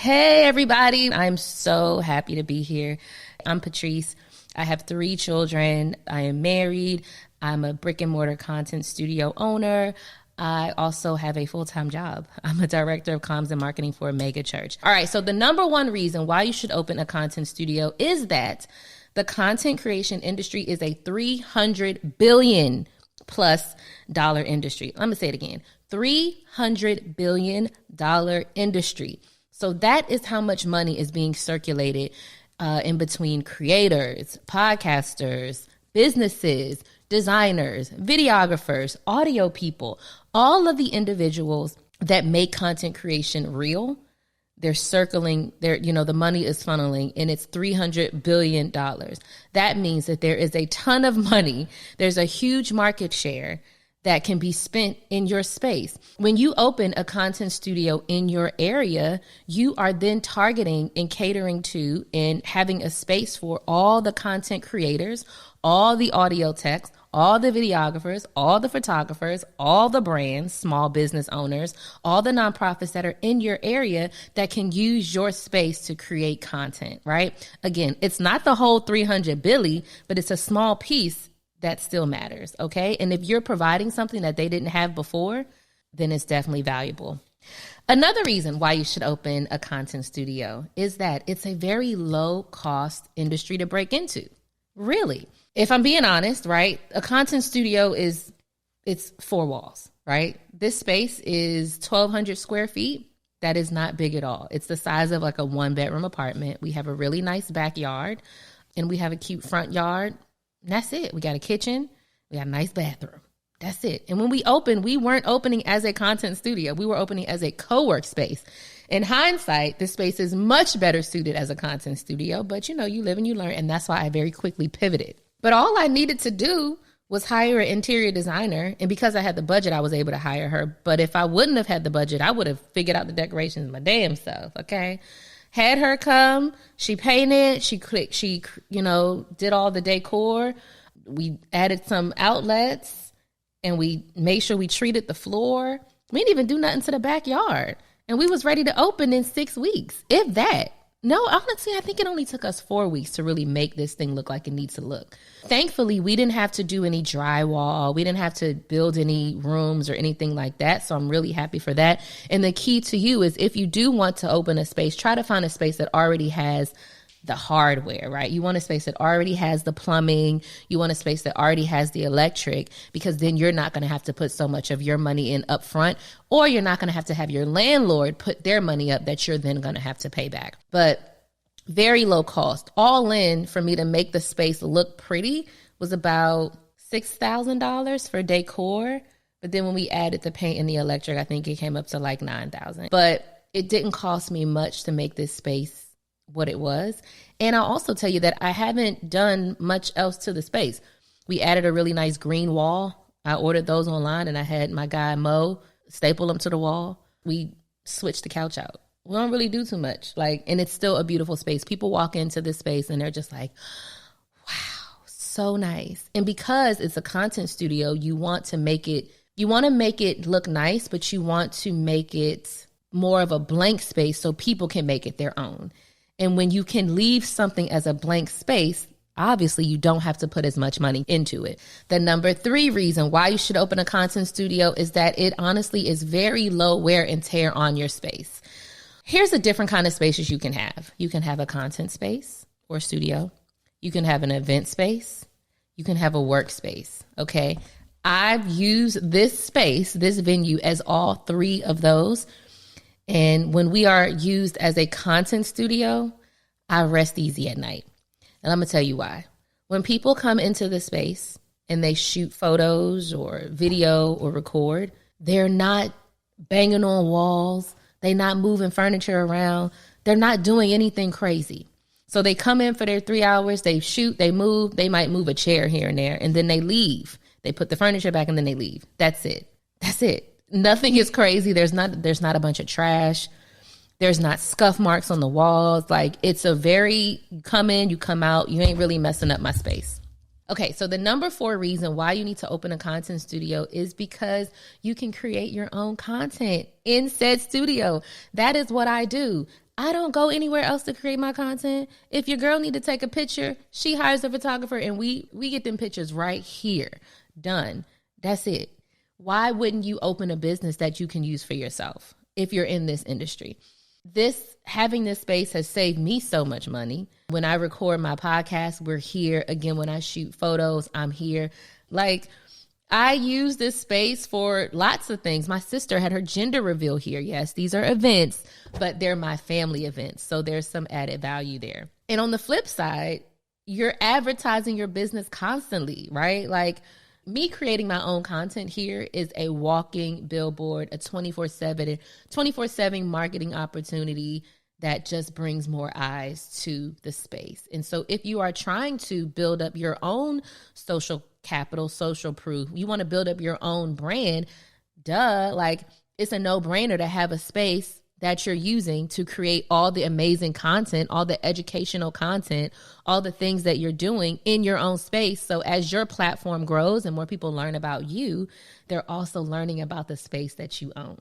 Hey, everybody. I'm so happy to be here. I'm Patrice. I have 3 children. I am married. I'm a brick and mortar content studio owner. I also have a full-time job. I'm a director of comms and marketing for a mega church. All right, so the number one reason why you should open a content studio is that the content creation industry is a $300 billion plus dollar industry. I'm gonna say it again, $300 billion industry. So that is how much money is being circulated in between creators, podcasters, businesses, designers, videographers, audio people, all of the individuals that make content creation real. They're circling, the money is funneling, and it's $300 billion. That means that there is a ton of money. There's a huge market share that can be spent in your space. When you open a content studio in your area, you are then targeting and catering to and having a space for all the content creators, all the audio techs, all the videographers, all the photographers, all the brands, small business owners, all the nonprofits that are in your area that can use your space to create content, right? Again, it's not the whole 300 billion, but it's a small piece that still matters, okay? And if you're providing something that they didn't have before, then it's definitely valuable. Another reason why you should open a content studio is that it's a very low cost industry to break into. Really. If I'm being honest, right, a content studio it's 4 walls, right? This space is 1,200 square feet. That is not big at all. It's the size of like a 1-bedroom apartment. We have a really nice backyard and we have a cute front yard. And that's it. We got a kitchen. We got a nice bathroom. That's it. And when we opened, we weren't opening as a content studio. We were opening as a co-work space. In hindsight, this space is much better suited as a content studio, but you live and you learn. And that's why I very quickly pivoted. But all I needed to do was hire an interior designer. And because I had the budget, I was able to hire her. But if I wouldn't have had the budget, I would have figured out the decorations my damn self. Okay. Had her come, she painted, she did all the decor. We added some outlets and we made sure we treated the floor. We didn't even do nothing to the backyard. And we was ready to open in 6 weeks, if that. No, honestly, I think it only took us 4 weeks to really make this thing look like it needs to look. Thankfully, we didn't have to do any drywall. We didn't have to build any rooms or anything like that. So I'm really happy for that. And the key to you is if you do want to open a space, try to find a space that already has the hardware, right? You want a space that already has the plumbing. You want a space that already has the electric, because then you're not going to have to put so much of your money in up front, or you're not going to have your landlord put their money up that you're then going to have to pay back. But very low cost. All in for me to make the space look pretty was about $6,000 for decor. But then when we added the paint and the electric, I think it came up to like $9,000. But it didn't cost me much to make this space what it was. And I'll also tell you that I haven't done much else to the space. We added a really nice green wall. I ordered those online and I had my guy Mo staple them to the wall. We switched the couch out. We don't really do too much. And it's still a beautiful space. People walk into this space and they're just like, wow, so nice. And because it's a content studio, you want to make it look nice, but you want to make it more of a blank space so people can make it their own. And when you can leave something as a blank space, obviously you don't have to put as much money into it. The number 3 reason why you should open a content studio is that it honestly is very low wear and tear on your space. Here's a different kind of spaces you can have. You can have a content space or studio. You can have an event space. You can have a workspace. Okay. I've used this space, this venue, as all 3 of those. And when we are used as a content studio, I rest easy at night. And I'm going to tell you why. When people come into the space and they shoot photos or video or record, they're not banging on walls. They're not moving furniture around. They're not doing anything crazy. So they come in for their 3 hours, they shoot, they move, they might move a chair here and there, and then they leave. They put the furniture back and then they leave. That's it. That's it. Nothing is crazy. There's not a bunch of trash. There's not scuff marks on the walls. It's a very, you come in, you come out, you ain't really messing up my space. Okay, so the number 4 reason why you need to open a content studio is because you can create your own content in said studio. That is what I do. I don't go anywhere else to create my content. If your girl need to take a picture, she hires a photographer and we get them pictures right here. Done. That's it. Why wouldn't you open a business that you can use for yourself if you're in this industry? Having this space has saved me so much money. When I record my podcast, we're here. Again, when I shoot photos, I'm here. Like, I use this space for lots of things. My sister had her gender reveal here. Yes, these are events, but they're my family events. So there's some added value there. And on the flip side, you're advertising your business constantly, right? Like, me creating my own content here is a walking billboard, a 24/7 marketing opportunity that just brings more eyes to the space. And so if you are trying to build up your own social capital, social proof, you want to build up your own brand, like, it's a no-brainer to have a space that you're using to create all the amazing content, all the educational content, all the things that you're doing in your own space. So as your platform grows and more people learn about you, they're also learning about the space that you own.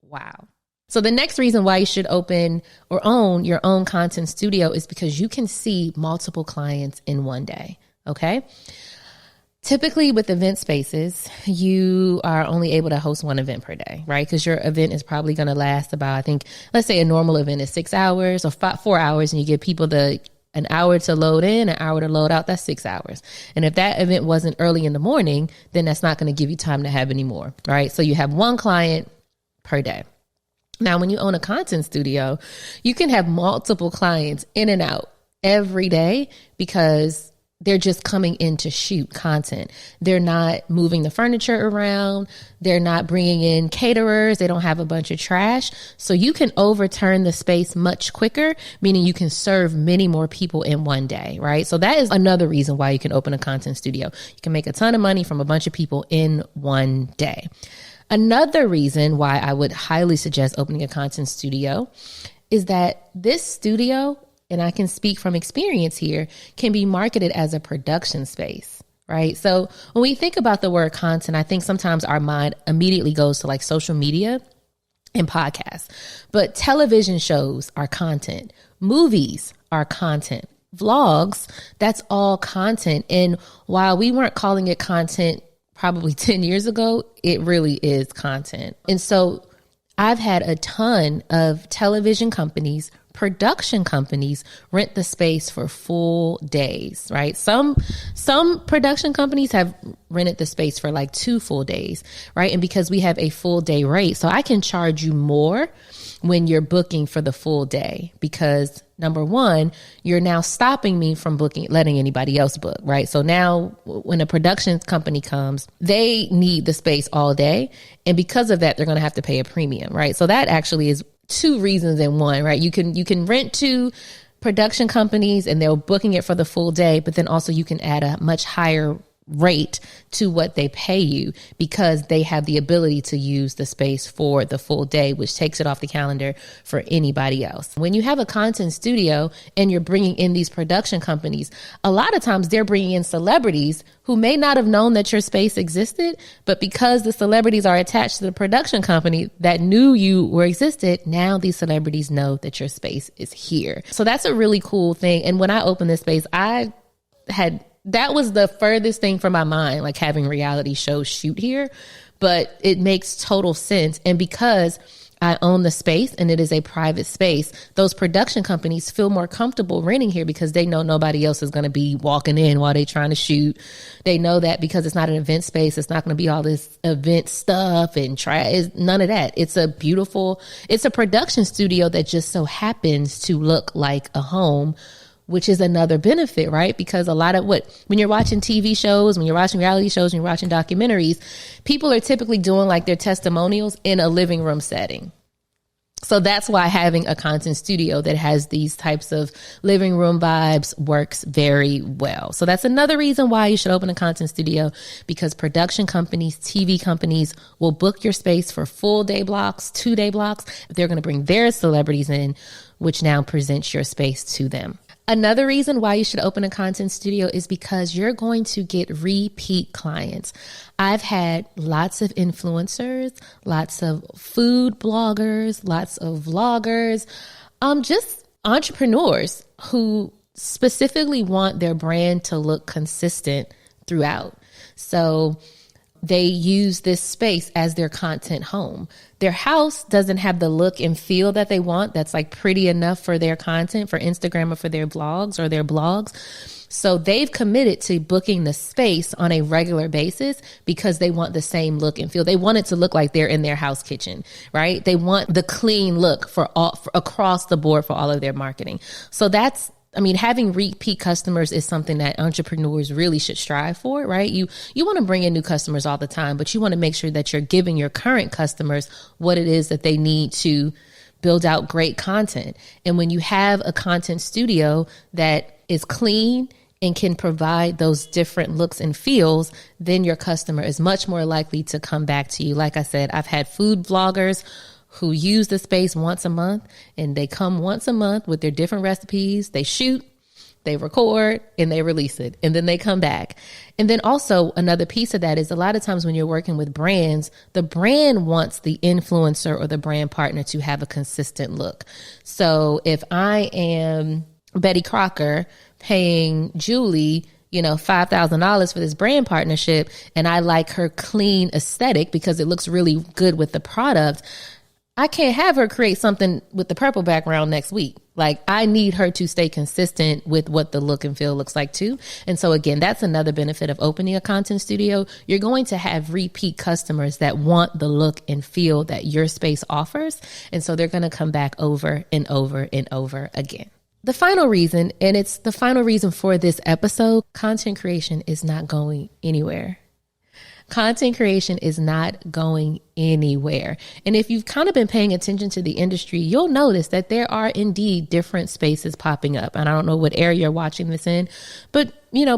Wow. So the next reason why you should open or own your own content studio is because you can see multiple clients in one day. Okay. Typically with event spaces, you are only able to host one event per day, right? Because your event is probably going to last about, I think, let's say a normal event is 6 hours or 4 hours, and you give people an hour to load in, an hour to load out. That's 6 hours. And if that event wasn't early in the morning, then that's not going to give you time to have any more, right? So you have one client per day. Now, when you own a content studio, you can have multiple clients in and out every day because they're just coming in to shoot content. They're not moving the furniture around. They're not bringing in caterers. They don't have a bunch of trash. So you can overturn the space much quicker, meaning you can serve many more people in one day, right? So that is another reason why you can open a content studio. You can make a ton of money from a bunch of people in one day. Another reason why I would highly suggest opening a content studio is that this studio, and I can speak from experience here, can be marketed as a production space, right? So when we think about the word content, I think sometimes our mind immediately goes to like social media and podcasts, but television shows are content. Movies are content. Vlogs, that's all content. And while we weren't calling it content probably 10 years ago, it really is content. And so I've had a ton of television companies, production companies rent the space for full days, right? Some production companies have rented the space for like 2 full days, right? And because we have a full day rate, so I can charge you more when you're booking for the full day because number one, you're now stopping me from letting anybody else book, right? So now when a production company comes, they need the space all day. And because of that, they're going to have to pay a premium, right? So that actually is 2 reasons in one, right? You can rent to production companies and they're booking it for the full day, but then also you can add a much higher rate to what they pay you because they have the ability to use the space for the full day, which takes it off the calendar for anybody else. When you have a content studio and you're bringing in these production companies, a lot of times they're bringing in celebrities who may not have known that your space existed, but because the celebrities are attached to the production company that knew you were existed, now these celebrities know that your space is here. So that's a really cool thing. And when I opened this space, that was the furthest thing from my mind, like having reality shows shoot here, but it makes total sense. And because I own the space and it is a private space, those production companies feel more comfortable renting here because they know nobody else is going to be walking in while they're trying to shoot. They know that because it's not an event space, it's not going to be all this event stuff and none of that. It's a production studio that just so happens to look like a home, which is another benefit, right? Because a lot of when you're watching TV shows, when you're watching reality shows, when you're watching documentaries, people are typically doing like their testimonials in a living room setting. So that's why having a content studio that has these types of living room vibes works very well. So that's another reason why you should open a content studio, because production companies, TV companies will book your space for full day blocks, 2-day blocks. They're going to bring their celebrities in, which now presents your space to them. Another reason why you should open a content studio is because you're going to get repeat clients. I've had lots of influencers, lots of food bloggers, lots of vloggers, just entrepreneurs who specifically want their brand to look consistent throughout. So they use this space as their content home. Their house doesn't have the look and feel that they want that's like pretty enough for their content, for Instagram or for their vlogs or their blogs. So they've committed to booking the space on a regular basis because they want the same look and feel. They want it to look like they're in their house kitchen, right? They want the clean look for across the board for all of their marketing. So having repeat customers is something that entrepreneurs really should strive for, right? You want to bring in new customers all the time, but you want to make sure that you're giving your current customers what it is that they need to build out great content. And when you have a content studio that is clean and can provide those different looks and feels, then your customer is much more likely to come back to you. Like I said, I've had food vloggers who use the space once a month, and they come once a month with their different recipes. They shoot, they record, and they release it, and then they come back. And then also another piece of that is a lot of times when you're working with brands, the brand wants the influencer or the brand partner to have a consistent look. So if I am Betty Crocker paying Julie, $5,000 for this brand partnership, and I like her clean aesthetic because it looks really good with the product, I can't have her create something with the purple background next week. Like, I need her to stay consistent with what the look and feel looks like too. And so again, that's another benefit of opening a content studio. You're going to have repeat customers that want the look and feel that your space offers. And so they're going to come back over and over and over again. The final reason, and it's the final reason for this episode, content creation is not going anywhere. Content creation is not going anywhere. And if you've kind of been paying attention to the industry, you'll notice that there are indeed different spaces popping up. And I don't know what area you're watching this in, but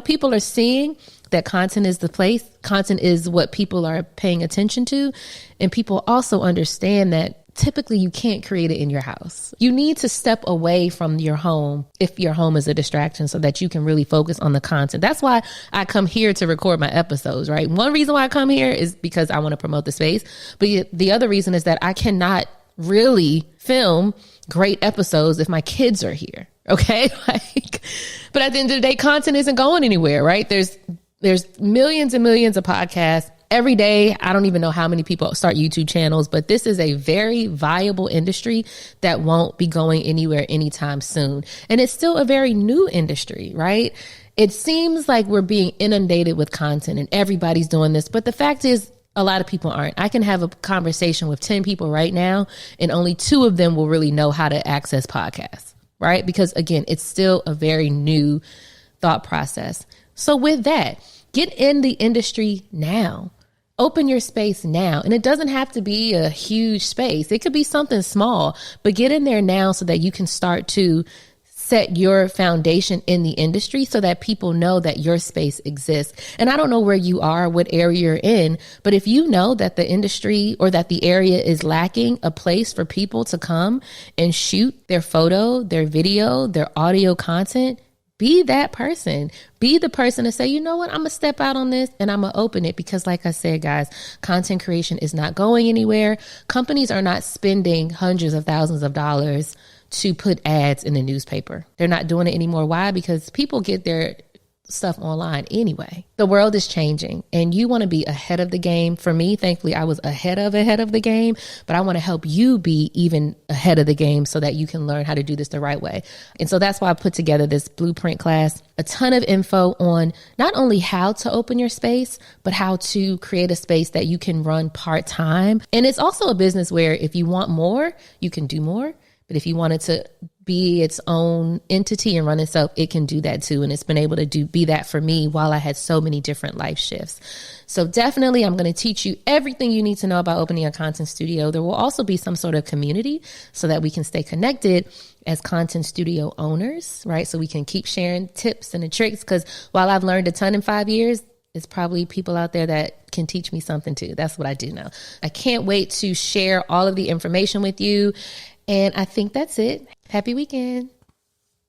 people are seeing that content is the place. Content is what people are paying attention to. And people also understand that typically you can't create it in your house. You need to step away from your home if your home is a distraction so that you can really focus on the content. That's why I come here to record my episodes, right? One reason why I come here is because I want to promote the space. But the other reason is that I cannot really film great episodes if my kids are here. Okay. But at the end of the day, content isn't going anywhere, right? There's millions and millions of podcasts. Every day, I don't even know how many people start YouTube channels, but this is a very viable industry that won't be going anywhere anytime soon. And it's still a very new industry, right? It seems like we're being inundated with content and everybody's doing this, but the fact is a lot of people aren't. I can have a conversation with 10 people right now, and only 2 of them will really know how to access podcasts, right? Because again, it's still a very new thought process. So with that, get in the industry now. Open your space now. And it doesn't have to be a huge space. It could be something small, but get in there now so that you can start to set your foundation in the industry so that people know that your space exists. And I don't know where you are, what area you're in, but if you know that the industry or that the area is lacking a place for people to come and shoot their photo, their video, their audio content, be that person. Be the person to say, you know what, I'm going to step out on this and I'm going to open it because like I said, guys, content creation is not going anywhere. Companies are not spending hundreds of thousands of dollars to put ads in the newspaper. They're not doing it anymore. Why? Because people get their stuff online anyway. The world is changing and you want to be ahead of the game. For me, thankfully, I was ahead of the game, but I want to help you be even ahead of the game so that you can learn how to do this the right way. And so that's why I put together this blueprint class, a ton of info on not only how to open your space, but how to create a space that you can run part-time. And it's also a business where if you want more, you can do more. But if you want it to be its own entity and run itself, it can do that too. And it's been able to be that for me while I had so many different life shifts. So definitely, I'm going to teach you everything you need to know about opening a content studio. There will also be some sort of community so that we can stay connected as content studio owners, right? So we can keep sharing tips and the tricks, because while I've learned a ton in 5 years, it's probably people out there that can teach me something too. That's what I do know. I can't wait to share all of the information with you. And I think that's it. Happy weekend.